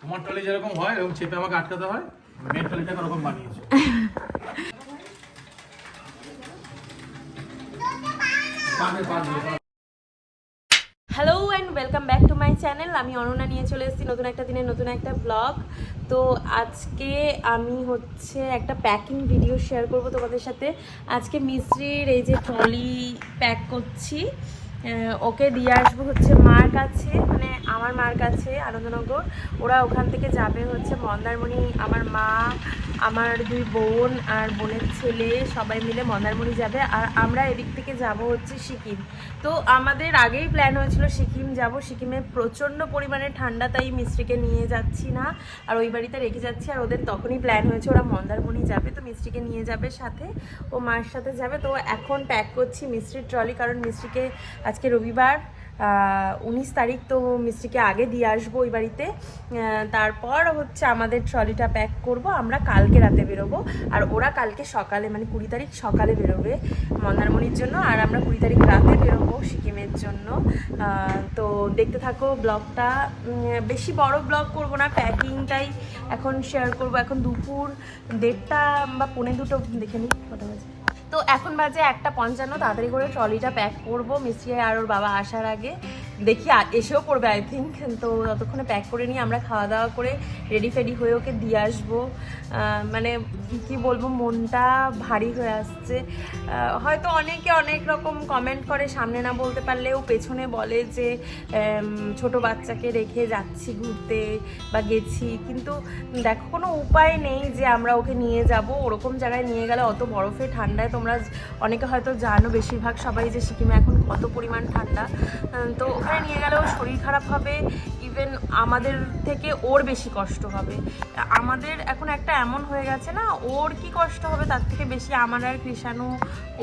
তোমার ট্রলি যেরকম হয় এরকম চেপে আমাকে আটকাতে হয়, মেয়ের ট্রলিটাকে ওরকম বানিয়েছে। Hello and welcome back to my channel. আমি অনন্যা নিয়ে চলে এসেছি নতুন একটা দিনের নতুন একটা ব্লগ। তো আজকে আমি হচ্ছে একটা প্যাকিং ভিডিও শেয়ার করব তোমাদের সাথে। আজকে মিস্ত্রির এই যে ট্রলি প্যাক করছি, ওকে দিয়ে আসবো হচ্ছে মার কাছে, মানে আমার মার কাছে আনন্দনগর। ওরা ওখান থেকে যাবে হচ্ছে মন্দারমণি। আমার মা, আমার দুই বোন আর বোনের ছেলে সবাই মিলে মন্দারমণি যাবে, আর আমরা এদিক থেকে যাব হচ্ছে সিকিম। তো আমাদের আগেই প্ল্যান হয়েছিল সিকিম যাব। সিকিমে প্রচণ্ড পরিমাণে ঠান্ডা, তাই মিস্ত্রিকে নিয়ে যাচ্ছি না আর ওই বাড়িতে রেখে যাচ্ছি। আর ওদের তখনই প্ল্যান হয়েছে ওরা মন্দারমণি যাবে, তো মিস্ত্রিকে নিয়ে যাবে সাথে, ও মার সাথে যাবে। তো এখন প্যাক করছি মিস্ত্রির ট্রলি, কারণ মিস্ত্রিকে আজকে রবিবার 19 তারিখ, তো মিস্ত্রিকে আগে দিয়ে আসবো ওই বাড়িতে। তারপর হচ্ছে আমাদের ট্রলিটা প্যাক করব। আমরা কালকে রাতে বেরোবো, আর ওরা কালকে সকালে মানে 20 তারিখ সকালে বেরোবে মন্দারমণির জন্য, আর আমরা 20 তারিখ রাতে বেরোবো সিকিমের জন্য। তো দেখতে থাকো ব্লগটা। বেশি বড় ব্লগ করব না, প্যাকিংটাই এখন শেয়ার করব। এখন দুপুর 1:30 বা 1:45 দেখে নিই কটা বাজে। তো এখন বাজে 1:55, তাড়াতাড়ি করে ট্রলিটা প্যাক করবো মিস্ত্রি আর ওর বাবা আসার আগে। দেখি এসেও পড়বে আই থিঙ্ক। তো ততক্ষণে প্যাক করে নিয়ে আমরা খাওয়া দাওয়া করে রেডি ফেডি হয়ে ওকে দিয়ে আসবো। মানে কি বলবো, মনটা ভারী হয়ে আসছে। হয়তো অনেকে অনেক রকম কমেন্ট করে, সামনে না বলতে পারলেও পেছনে বলে যে ছোট বাচ্চাকে রেখে যাচ্ছি ঘুরতে বা গেছি, কিন্তু দেখো কোনো উপায় নেই যে আমরা ওকে নিয়ে যাব। ওরকম জায়গায় নিয়ে গেলে অত বরফে ঠান্ডায়, তোমরা অনেকে হয়তো জানো, বেশিরভাগ সবাই, যে সিকিমে এখন কত পরিমাণ ঠান্ডা। তো ওখানে নিয়ে গেলেও শরীর খারাপ হবে, ইভেন আমাদের থেকে ওর বেশি কষ্ট হবে। আমাদের এখন একটা এমন হয়ে গেছে না, ওর কি কষ্ট হবে তার থেকে বেশি আমার আর কৃষাণু,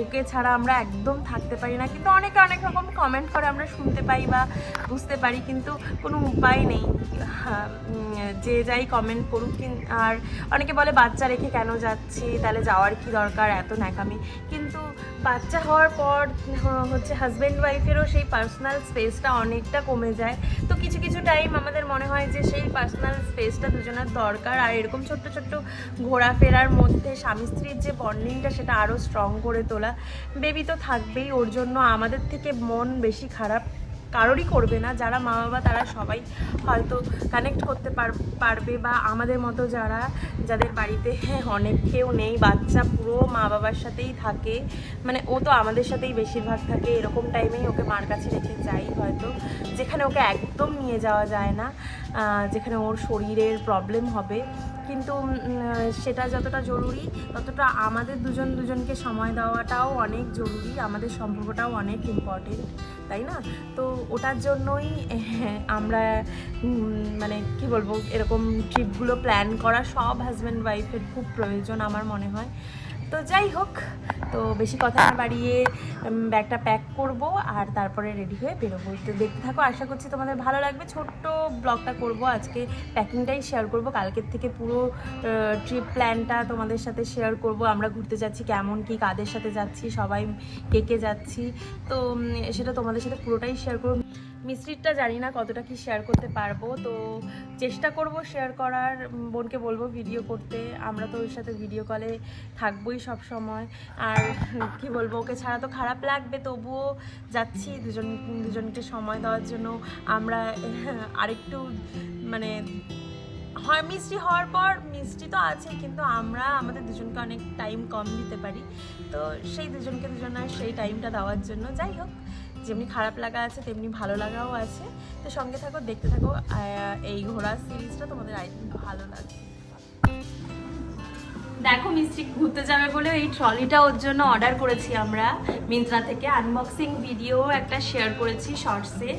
ওকে ছাড়া আমরা একদম থাকতে পারি না। কিন্তু অনেকে অনেক রকম কমেন্ট করে, আমরা শুনতে পাই বা বুঝতে পারি, কিন্তু কোনো উপায় নেই। যে যাই কমেন্ট করুক। আর অনেকে বলে বাচ্চা রেখে কেন যাচ্ছি, তাহলে যাওয়ার কি দরকার, এত ন্যাকামি। কিন্তু বাচ্চা হওয়ার পর হচ্ছে হাজব্যান্ড ওয়াইফেরও সেই পার্সোনাল স্পেসটা অনেকটা কমে যায়। তো কিছু কিছু টাইম আমাদের মনে হয় যে সেই পার্সোনাল স্পেসটা দুজনের দরকার। আর এরকম ছোট্ট ছোট্ট ঘোরাফেরার মধ্যে স্বামী স্ত্রীর যে বন্ডিংটা, সেটা আরও স্ট্রং করে তোলা। বেবি তো থাকবেই, ওর জন্য আমাদের থেকে মন বেশি খারাপ কারোরই করবে না। যারা মা বাবা তারা সবাই হয়তো কানেক্ট করতে পারবে, বা আমাদের মতো যাদের বাড়িতে অনেক কেউ নেই, বাচ্চা পুরো মা বাবার সাথেই থাকে, মানে ও তো আমাদের সাথেই বেশিরভাগ থাকে। এরকম টাইমেই ওকে মার কাছে রেখে যাই হয়তো, যেখানে ওকে একদম নিয়ে যাওয়া যায় না, যেখানে ওর শরীরের প্রবলেম হবে। কিন্তু সেটা যতটা জরুরি, ততটা আমাদের দুজনকে সময় দেওয়াটাও অনেক জরুরি, আমাদের সম্পর্কটাও অনেক ইম্পর্টেন্ট, তাই না? তো ওটার জন্যই আমরা মানে কি বলবো, এরকম ট্রিপগুলো প্ল্যান করা সব হাজব্যান্ড ওয়াইফের খুব প্রয়োজন আমার মনে হয়। তো যাই হোক, তো বেশি কথা না বাড়িয়ে ব্যাগটা প্যাক করব আর তারপরে রেডি হয়ে বেরোবো। তো দেখতে থাকো, আশা করছি তোমাদের ভালো লাগবে। ছোট্ট ব্লগটা করব আজকে, প্যাকিংটাই শেয়ার করব। কালকের থেকে পুরো ট্রিপ প্ল্যানটা তোমাদের সাথে শেয়ার করব। আমরা ঘুরতে যাচ্ছি, কেমন কি, কাদের সাথে যাচ্ছি, সবাই কে যাচ্ছি, তো সেটা তোমাদের সাথে পুরোটাই শেয়ার করব। মিস্ত্রিটা জানি না কতটা কি শেয়ার করতে পারবো, তো চেষ্টা করব শেয়ার করার। বোনকে বলবো ভিডিও করতে, আমরা তো ওর সাথে ভিডিও কলে থাকবোই সব সময়। আর কি বলবো, ওকে ছাড়া তো খারাপ লাগবে, তবুও যাচ্ছি দুজনকে সময় দেওয়ার জন্য। আমরা আরেকটু মানে হয় মিষ্টি হওয়ার পর, মিষ্টি তো আছে, কিন্তু আমরা আমাদের দুজনকে অনেক টাইম কম দিতে পারি, তো সেই দুজনের সেই টাইমটা দেওয়ার জন্য। যাই হোক, যেমনি খারাপ লাগা আছে তেমনি ভালো লাগাও আছে। তো সঙ্গে থাকো, দেখতে থাকো। এই ঘোড়া সিরিজটা তোমাদের আই থিঙ্ক ভালো লাগবে। দেখো, মিস্ত্রি ঘুরতে যাবে বলে এই ট্রলিটা ওর জন্য অর্ডার করেছি আমরা মিন্ত্রা থেকে। আনবক্সিং ভিডিও একটা শেয়ার করেছি শর্টসে,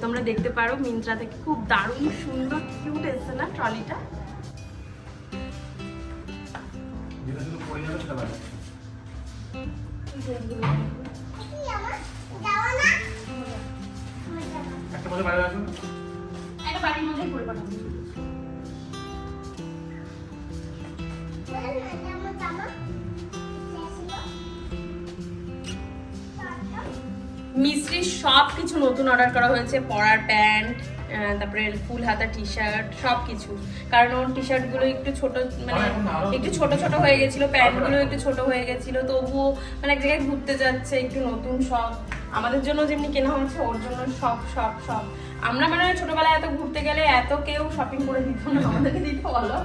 তোমরা দেখতে পারো মিন্ত্রা থেকে। খুব দারুণ সুন্দর কিউট এসেছে না ট্রলিটা? একটা বাড়ির মধ্যে করে পাঠাবো। মিস্ত্রির সব কিছু নতুন অর্ডার করা হয়েছে, পরার প্যান্ট, তারপরে ফুল হাতা টি শার্ট সব কিছু, কারণ ওর টি শার্টগুলো একটু ছোট, মানে একটু ছোট ছোট হয়ে গেছিলো, প্যান্টগুলো একটু ছোট হয়ে গেছিলো, তবুও মানে এক জায়গায় ঘুরতে যাচ্ছে, একটু নতুন সব আমাদের জন্য যেমনি কেনা হয়েছে ওর জন্য সব সব সব। আমরা মানে ছোটবেলায় এত ঘুরতে গেলে এত কেউ শপিং করে দিত না, আমাদেরকে দিতে বলো,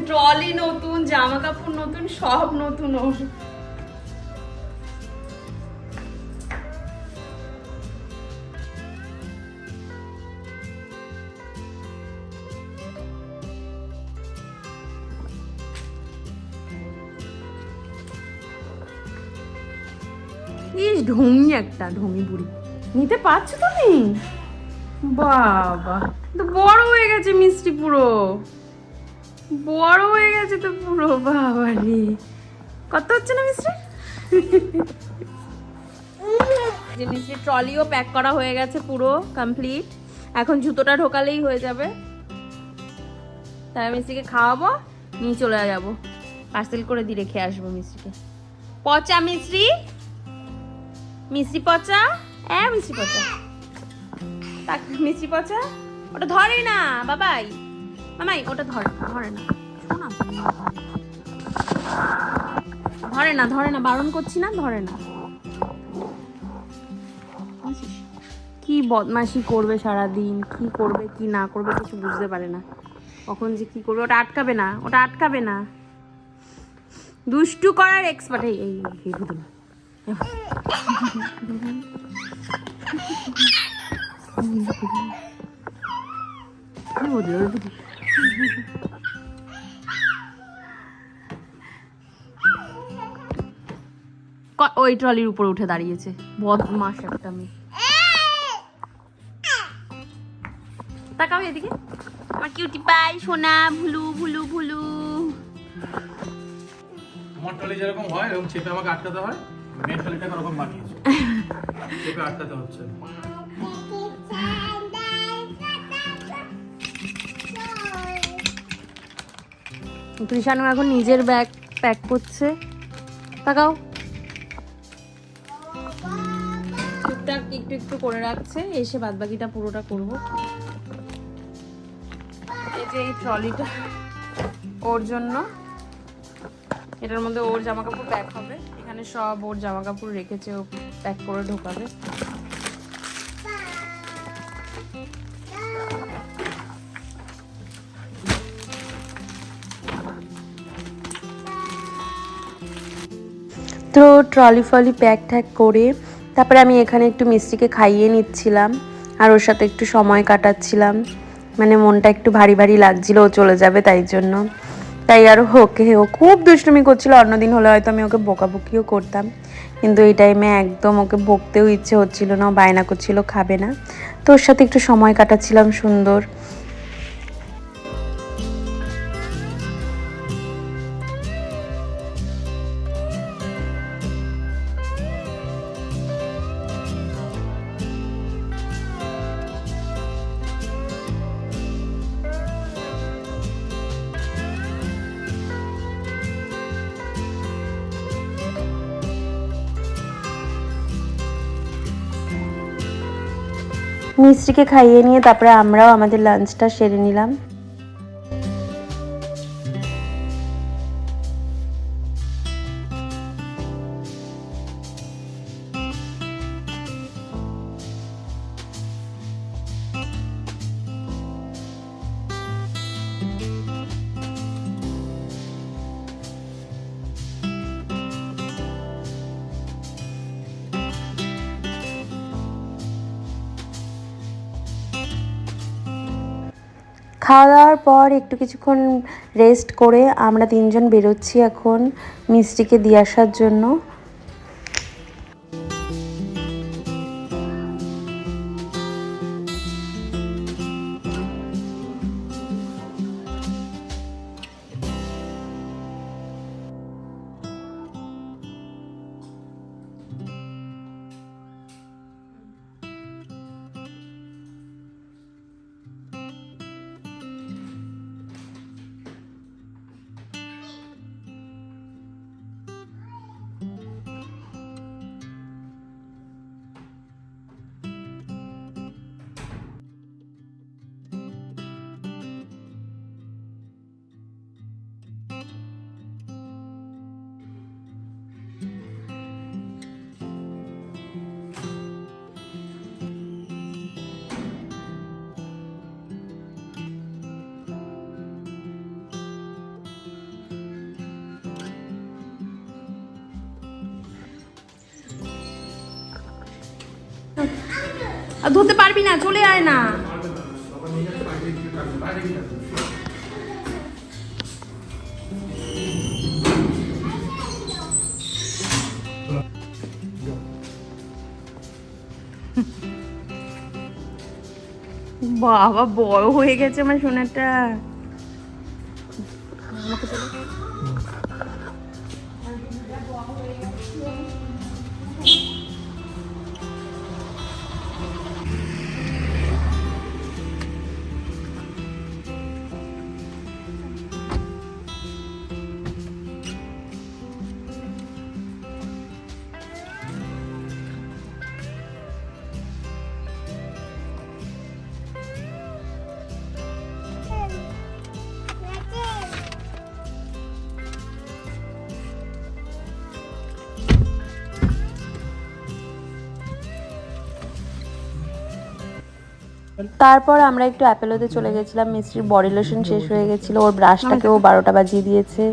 ট্রলি নতুন, জামা কাপড় নতুন, সব নতুন ওর। ইস ঢঙি একটা, ঢঙি বুড়ি। নিতে পারছো তুমি? বাবা তো বড় হয়ে গেছে মিষ্টি, পুরো বড় হয়ে গেছে তো পুরো। বাবা রে, কত হচ্ছে না মিষ্টি? যে মিষ্টি ট্রলিও প্যাক করা হয়ে গেছে পুরো কমপ্লিট, এখন জুতোটা ঢোকালেই হয়ে যাবে। তাই মিষ্টিকে খাওয়াবো, নিয়ে চলে যাবো, পার্সেল করে দিয়ে রেখে আসবো মিষ্টিকে। পচা মিষ্টি, মিষ্টি পচা, মিষ্টি পচা, মিষ্টি পচা, ওটা ধরে না বাবাই, মামাই ওটা ধরে না, ধরে না, বারণ করছি না, ধরে না। কি বদমাশি করবে সারাদিন, কি করবে কি না করবে কিছু বুঝতে পারে না, কখন যে কি করবে। ওটা আটকাবে না, দুষ্টু করার এক্সপার্ট। এই ওই ট্রলির উপরে উঠে দাঁড়িয়েছে, বদমাশ একটা মেয়ে। তাকাও এদিকে, আমার কিউটি পাই, সোনা ভুলু ভুলু ভুলু। তোমার ট্রলি যেরকম হয় এরকম চেপে আমাকে আটকাতে হয়, মেয়ের ট্রলিটাকে ওরকম বানিয়েছে, চেপে আটকাতে হচ্ছে। কৃষাণু এখন নিজের ব্যাগ প্যাক করছে, তাকাও। টুকটাক একটু একটু করে রাখছে, এসে বাদবাকিটা পুরোটা করবো। এই যে এই ট্রলিটা ওর জন্য, এটার মধ্যে ওর জামা কাপড় প্যাক হবে, এখানে সব ওর জামা কাপড় রেখেছে, ও প্যাক করে ঢোকাবে। তো ট্রলি ফলি প্যাক ট্যাক করে তারপরে আমি এখানে একটু মিষ্টিকে খাইয়ে নিচ্ছিলাম, আর ওর সাথে একটু সময় কাটাচ্ছিলাম, মানে মনটা একটু ভারী ভারী লাগছিল ও চলে যাবে তাই জন্য। তাই আর ও খুব দুষ্টুমি করছিল, অন্যদিন হলে হয়তো আমি ওকে বকাবকিও করতাম, কিন্তু এই টাইমে একদম ওকে বকতেও ইচ্ছে হচ্ছিল না, বায়না করছিল খাবে না, তো ওর সাথে একটু সময় কাটাচ্ছিলাম সুন্দর। মিষ্টিকে খাইয়ে নিয়ে তারপরে আমরাও আমাদের লাঞ্চটা সেরে নিলাম। খাওয়া দাওয়ার পর একটু কিছুক্ষণ রেস্ট করে আমরা তিনজন বেরোচ্ছি এখন মিষ্টিকে দিয়ে আসার জন্য। আর ধরতে পারবি না, চলে আয় না। বাবা বড় হয়ে গেছে আমার সোনাটা। তারপর আমরা একটু অ্যাপেলোতে চলে গেছিলাম। মিষ্টির বডি লোশন শেষ হয়ে গেছিলো, ওর ব্রাশটাকেও 12টা বাজিয়ে দিয়েছে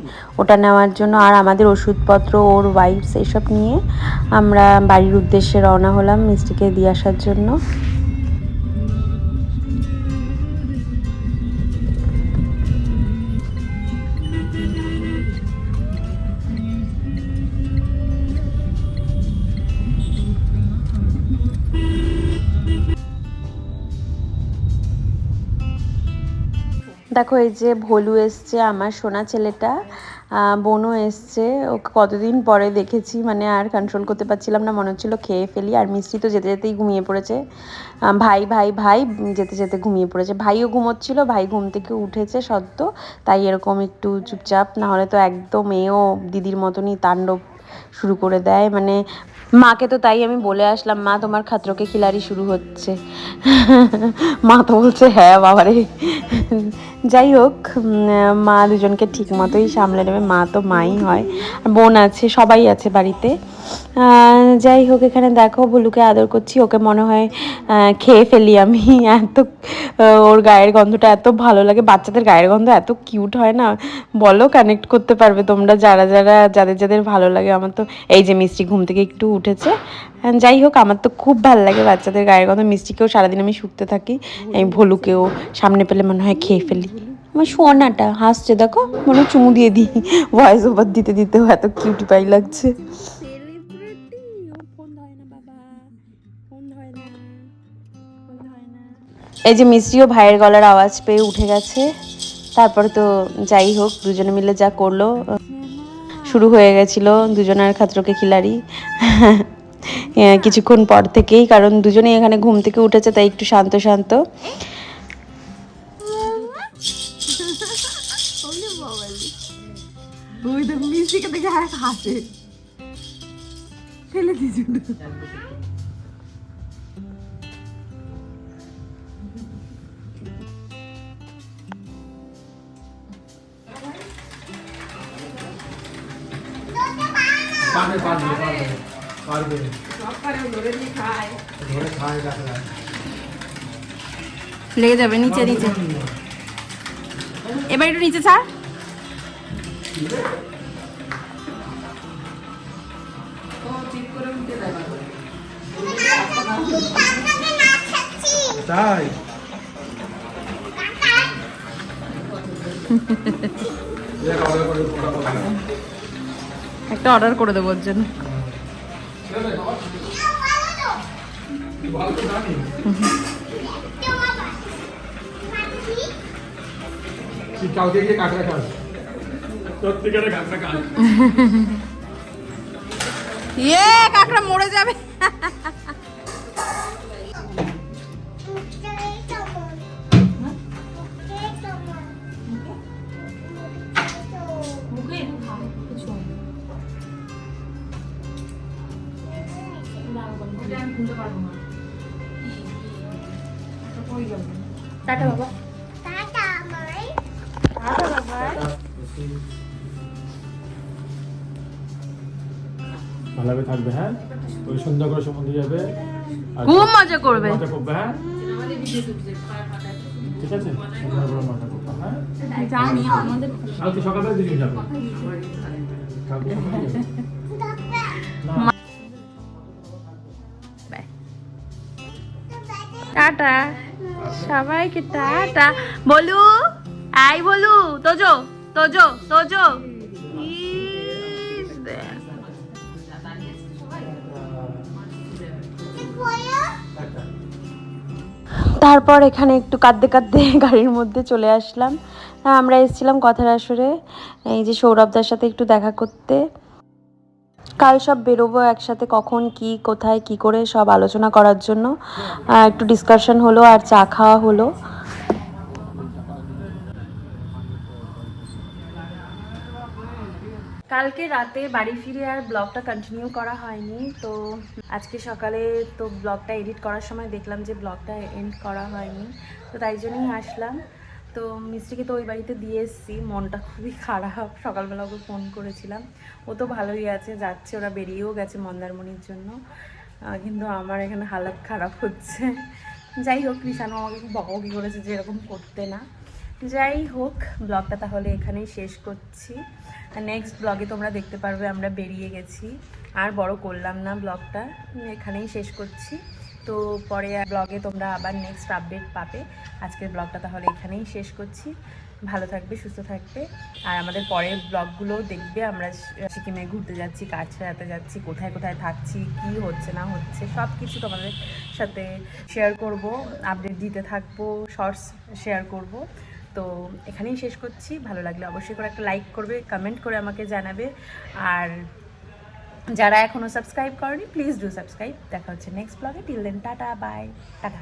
ওটা নেওয়ার জন্য। আর আমাদের ওষুধপত্র, ওর ওয়াইপস এইসব নিয়ে আমরা বাড়ির উদ্দেশ্যে রওনা হলাম মিষ্টিকে দিয়ে আসার জন্য। দেখো এই যে ভোলু এসছে, আমার সোনা ছেলেটা, বোনও এসছে। ওকে কতদিন পরে দেখেছি, মানে আর কন্ট্রোল করতে পারছিলাম না, মনে হচ্ছিলো খেয়ে ফেলি। আর মিষ্টি তো যেতে যেতেই ঘুমিয়ে পড়েছে। ভাই ভাই ভাই যেতে যেতে ঘুমিয়ে পড়েছে। ভাইও ঘুমোচ্ছিল, ভাই ঘুম থেকে উঠেছে সদ্য, তাই এরকম একটু চুপচাপ। না হলে তো একদম এও দিদির মতনই তাণ্ডব শুরু করে দেয়। মানে মাকে তো তাই আমি বলে আসলাম, মা তোমার খাতরোকে খিলাড়ি শুরু হচ্ছে। মা তো বলছে হ্যাঁ বাবারে। যাই হোক, মা দুজনকে ঠিক মতোই সামলে নেবে, মা তো মাই হয়, বোন আছে, সবাই আছে বাড়িতে। যাই হোক, এখানে দেখো ভুলুকে আদর করছি, ওকে মনে হয় খেয়ে ফেলি আমি। এত ওর গায়ের গন্ধটা এত ভালো লাগে, বাচ্চাদের গায়ের গন্ধ এত কিউট হয় না, বলো কানেক্ট করতে পারবে তোমরা যাদের যাদের ভালো লাগে। আমার তো এই যে মিষ্টি ঘুম থেকে একটু উঠেছে। যাই হোক, আমার তো খুব ভালো লাগে বাচ্চাদের গায়ের গন্ধ। মিষ্টিকেও সারাদিন আমি শুকতে থাকি, এই ভলুকেও সামনে পেলে মনে হয় খেয়ে ফেলি। আমার সোনাটা হাসছে দেখো, মনে হয় চুমু দিয়ে দিই। ভয়েস ওভার দিতে দিতেও এত কিউটি পাই লাগছে। এই যে মিষ্টিও ভাইয়ের গলার আওয়াজ পেয়ে উঠে গেছে। তারপরে তো যাই হোক, দুজনে মিলে যা করলো, শুরু হয়ে গেছিল দুজনের খাতরোকে খিলাড়ি কিছুক্ষণ পর থেকেই, কারণ দুজনেই এখানে ঘুম থেকে উঠেছে, তাই একটু শান্ত শান্ত। ফেলে দিয়েছি। লেগে যাবে নিচে নিচে। এবার একটু নিচে ছাড়। তাই একটা অর্ডার করে দেবো ওর জন্য। কাঁকড়া মরে যাবে। টাটা বাবা। টাটা মাই। টাটা বাবা। ভালোভাবে থাকবে, হ্যাঁ, ওই সুন্দর করে সমুদ্রে যাবে, খুব মজা করবে, মজা করবে, হ্যাঁ ঠিক আছে, সুন্দর করে মজা করবে, হ্যাঁ জানি আমাদের কালকে সকালে দুজন যাবে, কালকে সকালে যাবে না। টাটা, সবাইকে টাটা। বলু, আই বলু, তোজো তোজো তোজো। তারপর এখানে একটু কাঁদতে কাঁদতে গাড়ির মধ্যে চলে আসলাম। আমরা এসেছিলাম কথার আসরে, এই যে সৌরভদার সাথে একটু দেখা করতে। কাল সব বেরোবো একসাথে, কখন কি কোথায় কি করে সব আলোচনা করার জন্য একটু ডিসকাশন হলো আর চা খাওয়া হলো। কালকে রাতে বাড়ি ফিরে আর ব্লগটা কন্টিনিউ করা হয়নি, তো আজকে সকালে তো ব্লগটা এডিট করার সময় দেখলাম যে ব্লগটা এন্ড করা হয়নি, তো তাই জন্যই আসলাম। তো মিস্ত্রিকে তো ওই বাড়িতে দিয়ে এসেছি, মনটা খুবই খারাপ। সকালবেলা ওকে ফোন করেছিলাম, ও তো ভালোই আছে, যাচ্ছে, ওরা বেরিয়েও গেছে মন্দারমণির জন্য, কিন্তু আমার এখানে হালত খারাপ হচ্ছে। যাই হোক, কৃষাণু আমাকে খুব বকাবকি করেছে যে এরকম করতে না। যাই হোক, ব্লগটা তাহলে এখানেই শেষ করছি। নেক্সট ব্লগে তোমরা দেখতে পারবে আমরা বেরিয়ে গেছি, আর বড় করলাম না ব্লগটা, এখানেই শেষ করছি। তো পরে ব্লগে তোমরা আবার নেক্সট আপডেট পাবে। আজকের ব্লগটা তাহলে এখানেই শেষ করছি। ভালো থাকবে, সুস্থ থাকবে, আর আমাদের পরের ব্লগগুলো দেখবে। আমরা সিকিমে ঘুরতে যাচ্ছি, কাজ ফেরাতে যাচ্ছি, কোথায় কোথায় থাকছি, কি হচ্ছে না হচ্ছে সব কিছু তোমাদের সাথে শেয়ার করব, আপডেট দিতে থাকবো, শর্টস শেয়ার করব। তো এখানেই শেষ করছি। ভালো লাগলে অবশ্যই করে একটা লাইক করবে, কমেন্ট করে আমাকে জানাবে, আর যারা এখনও সাবস্ক্রাইব করেনি প্লিজ ডু সাবস্ক্রাইব। দেখা হচ্ছে নেক্সট ব্লগে। Till then tata, bye, tata.